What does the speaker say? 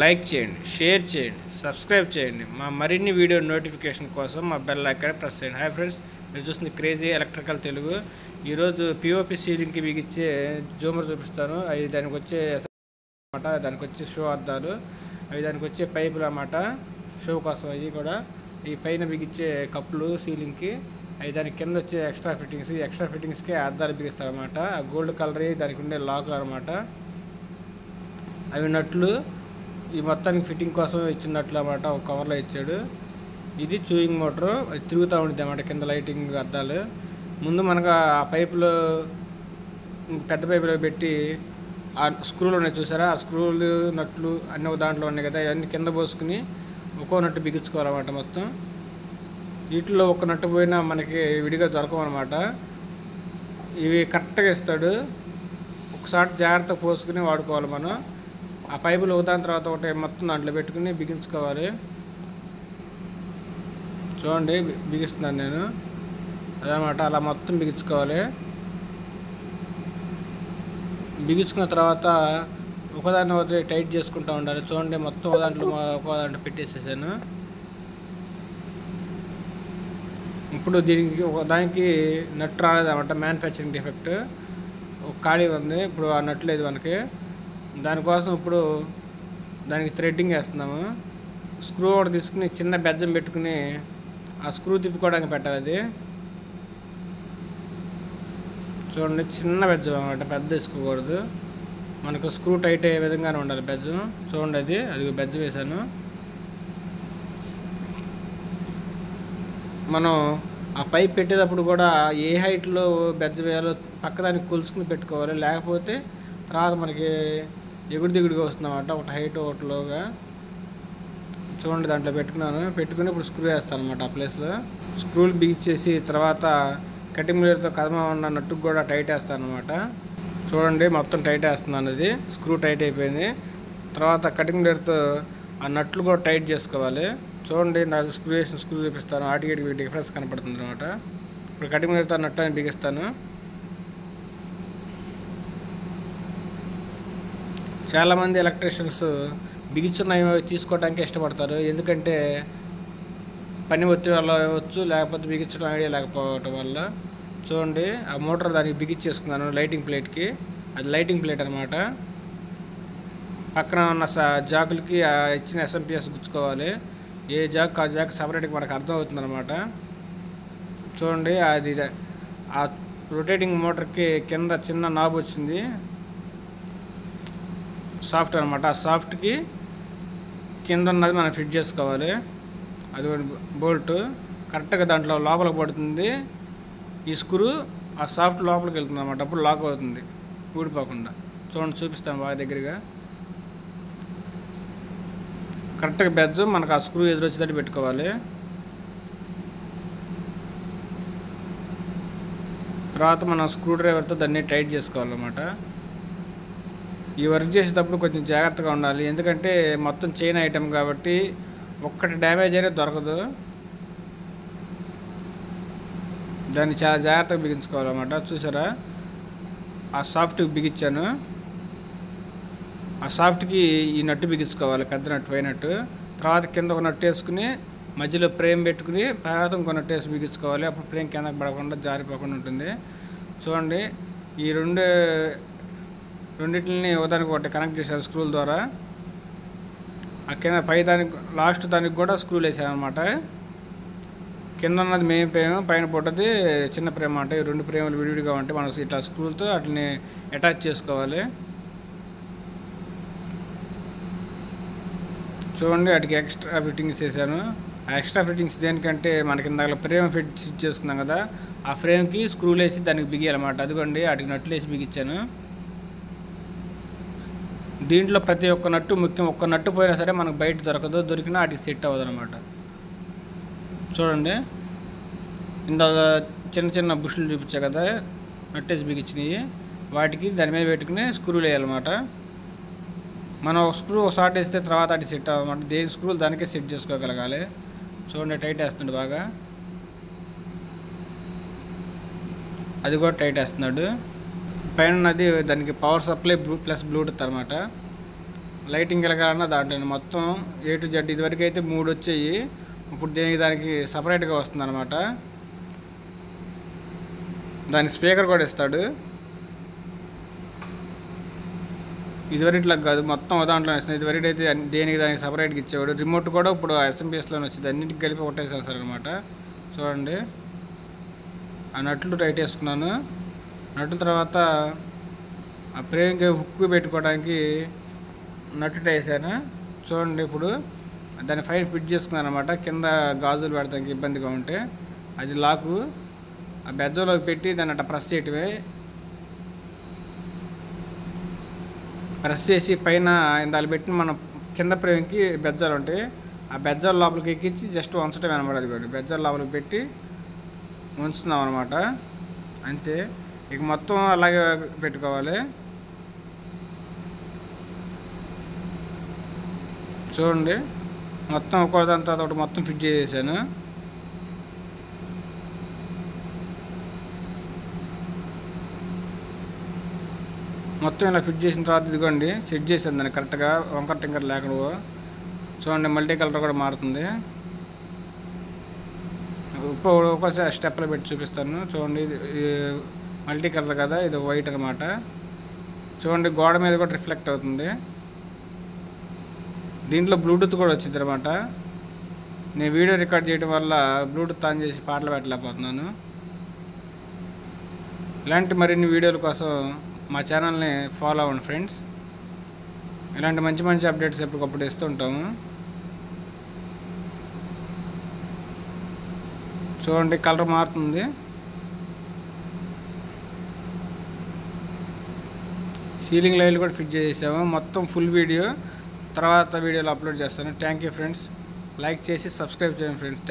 Like చేయండి, share చేయండి, subscribe చేయండి. మా మరిన్ని వీడియో నోటిఫికేషన్ కోసం మా బెల్ ఐకాన్ ప్రెస్ చేయండి. హాయ్ ఫ్రెండ్స్, మీరు చూస్తుంది క్రేజీ ఎలక్ట్రికల్ తెలుగు. ఈరోజు పిఓపి సీలింగ్కి బిగించే జూమర్ చూపిస్తాను. అవి దానికి వచ్చే అన్నమాట, దానికి వచ్చే షో అద్దాలు, అవి దానికి వచ్చే పైపులు అన్నమాట, షో కోసం. అవి కూడా ఈ పైన బిగించే కప్పులు సీలింగ్కి, అవి దానికి కింద వచ్చే ఎక్స్ట్రా ఫిట్టింగ్స్. ఈ ఎక్స్ట్రా ఫిట్టింగ్స్కి అద్దాలు బిగిస్తారు అన్నమాట. ఆ గోల్డ్ కలర్ దానికి ఉండే లాకులు అనమాట. అవి నట్లు ఈ మొత్తానికి ఫిట్టింగ్ కోసం ఇచ్చినట్లు అన్నమాట, ఒక కవర్లో ఇచ్చాడు. ఇది చూయింగ్ మోటరు, అది తిరుగుతూ ఉంటుంది అన్నమాట కింద లైటింగ్ అద్దాలు. ముందు మనకు ఆ పైపులు పెద్ద పైపులో పెట్టి ఆ స్క్రూలు ఉన్నాయి చూసారా, ఆ స్క్రూలు నట్లు అన్నీ ఒక దాంట్లో ఉన్నాయి కదా, అవన్నీ కింద పోసుకుని ఒక్కో నట్టు బిగించుకోవాలన్నమాట. మొత్తం వీటిలో ఒక నట్టు పోయినా మనకి విడిగా దొరకమన్నమాట. ఇవి కరెక్ట్గా ఇస్తాడు, ఒకసారి జాగ్రత్తగా పోసుకుని వాడుకోవాలి మనం. ఆ పైపులు ఒకదాని తర్వాత ఒకటి మొత్తం దాంట్లో పెట్టుకుని బిగించుకోవాలి. చూడండి బిగిస్తున్నాను నేను, అదనమాట. అలా మొత్తం బిగించుకోవాలి. బిగించుకున్న తర్వాత ఒకదాన్ని ఒకటి టైట్ చేసుకుంటూ ఉండాలి. చూడండి మొత్తం ఒక దాంట్లో పెట్టేసేసాను. ఇప్పుడు దీనికి దానికి నట్ రాలేదన్నమాట, మ్యానుఫ్యాక్చరింగ్ డిఫెక్ట్, ఒక ఖాళీ ఉంది. ఇప్పుడు ఆ నట్ లేదు మనకి. దానికోసం ఇప్పుడు దానికి థ్రెడ్డింగ్ వేస్తున్నాము. స్క్రూ ఒకటి తీసుకుని చిన్న బెజ్జం పెట్టుకుని ఆ స్క్రూ తిప్పుకోవడానికి పెట్టాలి. అది చూడండి చిన్న బెజ్జం అన్నమాట, పెద్ద తీసుకోకూడదు. మనకు స్క్రూ టైట్ అయ్యే విధంగానే ఉండాలి బెజ్జం. చూడండి అది బెజ్జం వేసాను. మనం ఆ పైప్ పెట్టేటప్పుడు కూడా ఏ హైట్లో బెజ్జ వేయాలో పక్కదానికి కొలుసుకుని పెట్టుకోవాలి, లేకపోతే తర్వాత మనకి ఎగుడు దిగుడుగా వస్తుందన్నమాట, ఒకటి హైట్ ఒకటిలోగా. చూడండి దాంట్లో పెట్టుకుని ఇప్పుడు స్క్రూ వేస్తాను అనమాట. ఆ ప్లేస్లో స్క్రూలు బిగించేసి తర్వాత కటింగ్ బ్లేడ్తో కదమ ఉన్న నట్టుకు కూడా టైట్ వేస్తాను అనమాట. చూడండి మొత్తం టైట్ వేస్తున్నాను, అది స్క్రూ టైట్ అయిపోయింది. తర్వాత కటింగ్ బ్లేడ్తో ఆ నట్లు కూడా టైట్ చేసుకోవాలి. చూడండి నా స్క్రూ చూపిస్తాను, వాటికి డిఫరెన్స్ కనపడుతుంది అనమాట. ఇప్పుడు కటింగ్ బ్లేడ్తో నట్టు అని బిగిస్తాను. చాలామంది ఎలక్ట్రీషియన్స్ బిగించున్నవి తీసుకోవడానికి ఇష్టపడతారు, ఎందుకంటే పని ఒత్తిడి వల్ల అవ్వచ్చు, లేకపోతే బిగించడం ఐడియా లేకపోవటం వల్ల. చూడండి ఆ మోటార్ దానికి బిగించేసుకున్నాను లైటింగ్ ప్లేట్కి. అది లైటింగ్ ప్లేట్ అనమాట. పక్కన ఉన్న జాకులకి ఇచ్చిన ఎస్ఎంపిఎస్ గుచ్చుకోవాలి. ఏ జాక్ ఆ జాక్ సపరేట్గా మనకు అర్థం అవుతుంది అనమాట. చూడండి అది ఆ రొటేటింగ్ మోటార్కి కింద చిన్న నాబ్ వచ్చింది, సాఫ్ట్ అనమాట. ఆ సాఫ్ట్కి కింద ఉన్నది మనం ఫిట్ చేసుకోవాలి. అది బోల్ట్ కరెక్ట్గా దాంట్లో లోపలికి పడుతుంది. ఈ స్క్రూ ఆ సాఫ్ట్ లోపలికి వెళ్తుంది అనమాట, అప్పుడు లాక్ అవుతుంది ఊడిపోకుండా. చూడండి చూపిస్తాను బాగా దగ్గరగా. కరెక్ట్గా బెజ్జు మనకు ఆ స్క్రూ ఎదురొచ్చేటట్టు పెట్టుకోవాలి. తర్వాత మనం స్క్రూ డ్రైవర్తో దాన్ని టైట్ చేసుకోవాలన్నమాట. ఈ వర్క్ చేసేటప్పుడు కొంచెం జాగ్రత్తగా ఉండాలి, ఎందుకంటే మొత్తం చైన్ ఐటమ్ కాబట్టి ఒక్కటి డ్యామేజ్ అనేది దొరకదు. దాన్ని చాలా జాగ్రత్తగా బిగించుకోవాలన్నమాట. చూసారా ఆ సాఫ్ట్కి బిగించాను. ఆ సాఫ్ట్కి ఈ నట్టు బిగించుకోవాలి, పెద్ద నట్టు పైనట్టు. తర్వాత కింద ఒక నట్టు వేసుకుని మధ్యలో ఫ్రేమ్ పెట్టుకుని తర్వాత ఇంకో నట్టు వేసి బిగించుకోవాలి. అప్పుడు ఫ్రేమ్ కిందకి పడకుండా జారిపోకుండా ఉంటుంది. చూడండి ఈ రెండింటిని ఒకదానికి ఒకటి కనెక్ట్ చేశాను స్క్రూల ద్వారా. ఆ కింద పై దానికి లాస్ట్ దానికి కూడా స్క్రూలు వేసాను అనమాట. కింద ఉన్నది మెయిన్ ఫ్రేమ్, పైన పుట్టది చిన్న ఫ్రేమ్ అంటే. ఈ రెండు ఫ్రేములు విడివిడిగా ఉంటాయి, మనం ఇట్లా స్క్రూలతో వాటిని అటాచ్ చేసుకోవాలి. చూడండి వాటికి ఎక్స్ట్రా ఫిట్టింగ్స్ వేసాను. ఆ ఎక్స్ట్రా ఫిట్టింగ్స్ దేనికంటే మనకి ఇందాక ఫ్రేమ్ ఫిట్ చేసుకున్నాం కదా, ఆ ఫ్రేమ్కి స్క్రూలు వేసి దానికి బిగియాలన్నమాట. అదిగోండి వాటికి నట్లు వేసి బిగించాను. దీంట్లో ప్రతి ఒక్క నట్టు ముఖ్యం, ఒక్క నట్టు పోయినా సరే మనకు బయట దొరకదు, దొరికినా వాటికి సెట్ అవ్వదు అనమాట. చూడండి ఇందాక చిన్న చిన్న బుష్లు చూపించా కదా నట్టేసి బిగించినవి, వాటికి దాని మీద పెట్టుకుని స్క్రూలు వేయాలన్నమాట. మనం ఒక స్క్రూ ఒకసారి వేస్తే తర్వాత అటు సెట్ అవ్వమాట, దేని స్క్రూలు దానికే సెట్ చేసుకోగలగాలి. చూడండి టైట్ వేస్తుండే బాగా, అది కూడా టైట్ వేస్తున్నాడు. పైన ఉన్నది దానికి పవర్ సప్లై ప్లస్ బ్లూటూత్ అనమాట. లైటింగ్ ఎలాగన్నా దాంట్లో మొత్తం A to Z. ఇదివరకు అయితే 3 వచ్చాయి, ఇప్పుడు దానికి సపరేట్గా వస్తుంది అనమాట. దాని స్పీకర్ కూడా ఇస్తాడు. ఇదివరకు ఇట్లా కాదు, మొత్తం దాంట్లో ఇస్తుంది. ఇదివరకు అయితే దానికి సపరేట్గా ఇచ్చేవాడు. రిమోట్ కూడా ఇప్పుడు SMPSలోనే వచ్చింది, అన్నింటికి కలిపి ఒకటే సెన్సార్ అనమాట. చూడండి, ఆ నట్లు టైట్ వేసుకున్నాను. నట్ల తర్వాత ఆ ఫ్రేమ్కి హుక్ పెట్టుకోవడానికి నట్టు వేసాను. చూడండి, ఇప్పుడు దాన్ని ఫైన్ ఫిట్ చేసుకున్నాను అనమాట. కింద గాజులు పెడతానికి ఇబ్బందిగా ఉంటే అది లాకు ఆ బెజ్జంలోకి పెట్టి దాన్ని అట్లా ప్రెస్ చేయటమే. ప్రెస్ చేసి పైన ఇందాలు పెట్టి మనం కింద ఫ్రేమ్కి బెజ్జాలు ఉంటాయి, ఆ బెజ్జాల లోపలికి ఎక్కించి జస్ట్ ఉంచటమే అనమాట. అది కూడా బెజ్జాల లోపలికి పెట్టి ఉంచుతున్నాం అనమాట. అంతే, ఇక మొత్తం అలాగే పెట్టుకోవాలి. చూడండి, మొత్తం ఒక్కోదంతా ఒకటి మొత్తం ఫిట్ చేసేసాను. మొత్తం ఇలా ఫిట్ చేసిన తర్వాత ఇదిగోండి సెట్ చేసాను దాన్ని కరెక్ట్గా, వంకర టింకర్ లేకుండా. చూడండి, మల్టీ కలర్ కూడా మారుతుంది. ఒక్కోసారి స్టెప్లో పెట్టి చూపిస్తాను. చూడండి, మల్టీ కలర్ కదా, ఇది వైట్ అనమాట. చూడండి, గోడ మీద కూడా రిఫ్లెక్ట్ అవుతుంది. దీంట్లో బ్లూటూత్ కూడా వచ్చింది అనమాట. నేను వీడియో రికార్డ్ చేయడం వల్ల బ్లూటూత్ ఆన్ చేసి పాటలు పెట్టలేకపోతున్నాను. ఇలాంటి మరిన్ని వీడియోల కోసం మా ఛానల్ని ఫాలో అవ్వండి ఫ్రెండ్స్. ఇలాంటి మంచి మంచి అప్డేట్స్ ఎప్పటికప్పుడు ఇస్తుంటాము. చూడండి, కలర్ మారుతుంది. సీలింగ్ లైట్లు కూడా ఫిట్ చేసాము. మొత్తం ఫుల్ వీడియో తర్వాత వీడియోలో అప్లోడ్ చేస్తాను. Thank you friends. లైక్ చేసి సబ్స్క్రైబ్ చేయండి ఫ్రెండ్స్.